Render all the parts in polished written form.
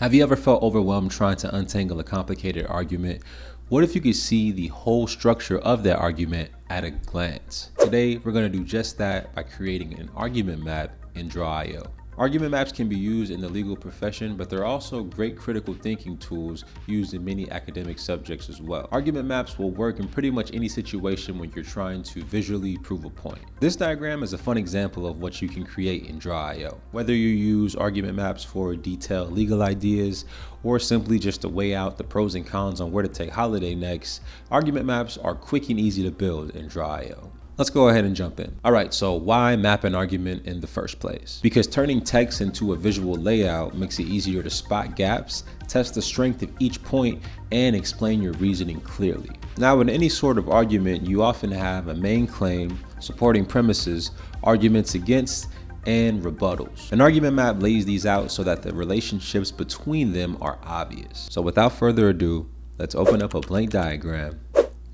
Have you ever felt overwhelmed trying to untangle a complicated argument? What if you could see the whole structure of that argument at a glance? Today, we're going to do just that by creating an argument map in Draw.io. Argument maps can be used in the legal profession, but they're also great critical thinking tools used in many academic subjects as well. Argument maps will work in pretty much any situation when you're trying to visually prove a point. This diagram is a fun example of what you can create in Draw.io. Whether you use argument maps for detailed legal ideas or simply just to weigh out the pros and cons on where to take holiday next, argument maps are quick and easy to build in Draw.io. Let's go ahead and jump in. All right, so why map an argument in the first place? Because turning text into a visual layout makes it easier to spot gaps, test the strength of each point, and explain your reasoning clearly. Now, in any sort of argument, you often have a main claim, supporting premises, arguments against, and rebuttals. An argument map lays these out so that the relationships between them are obvious. So without further ado, let's open up a blank diagram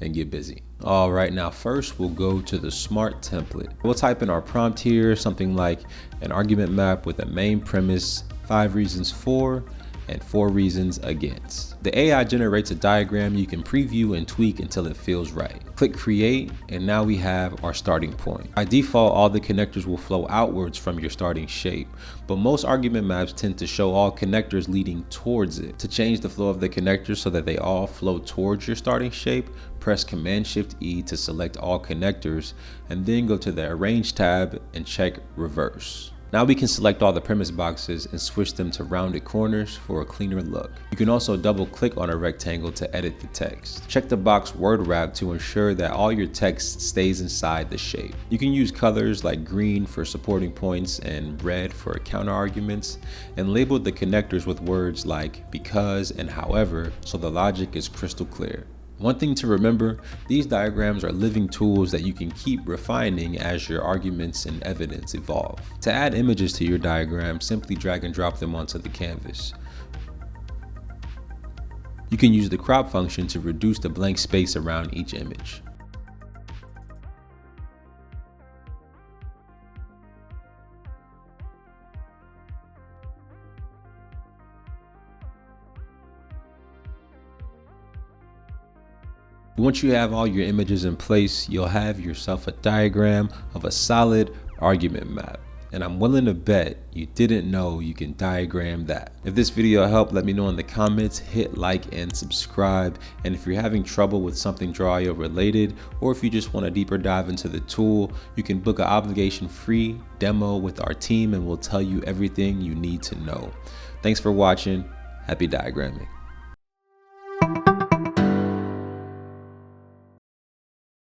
and get busy. All right, now first we'll go to the SMART template. We'll type in our prompt here, something like an argument map with a main premise, 5 reasons for, and 4 reasons against. The AI generates a diagram you can preview and tweak until it feels right. Click create, and now we have our starting point. By default, all the connectors will flow outwards from your starting shape, but most argument maps tend to show all connectors leading towards it. To change the flow of the connectors so that they all flow towards your starting shape, press Command-Shift-E to select all connectors, and then go to the Arrange tab and check Reverse. Now we can select all the premise boxes and switch them to rounded corners for a cleaner look. You can also double click on a rectangle to edit the text. Check the box word wrap to ensure that all your text stays inside the shape. You can use colors like green for supporting points and red for counter arguments, and label the connectors with words like because and however so the logic is crystal clear. One thing to remember, these diagrams are living tools that you can keep refining as your arguments and evidence evolve. To add images to your diagram, simply drag and drop them onto the canvas. You can use the crop function to reduce the blank space around each image. Once you have all your images in place, you'll have yourself a diagram of a solid argument map. And I'm willing to bet you didn't know you can diagram that. If this video helped, let me know in the comments, hit like and subscribe. And if you're having trouble with something Draw.io related, or if you just want a deeper dive into the tool, you can book an obligation-free demo with our team and we'll tell you everything you need to know. Thanks for watching. Happy diagramming.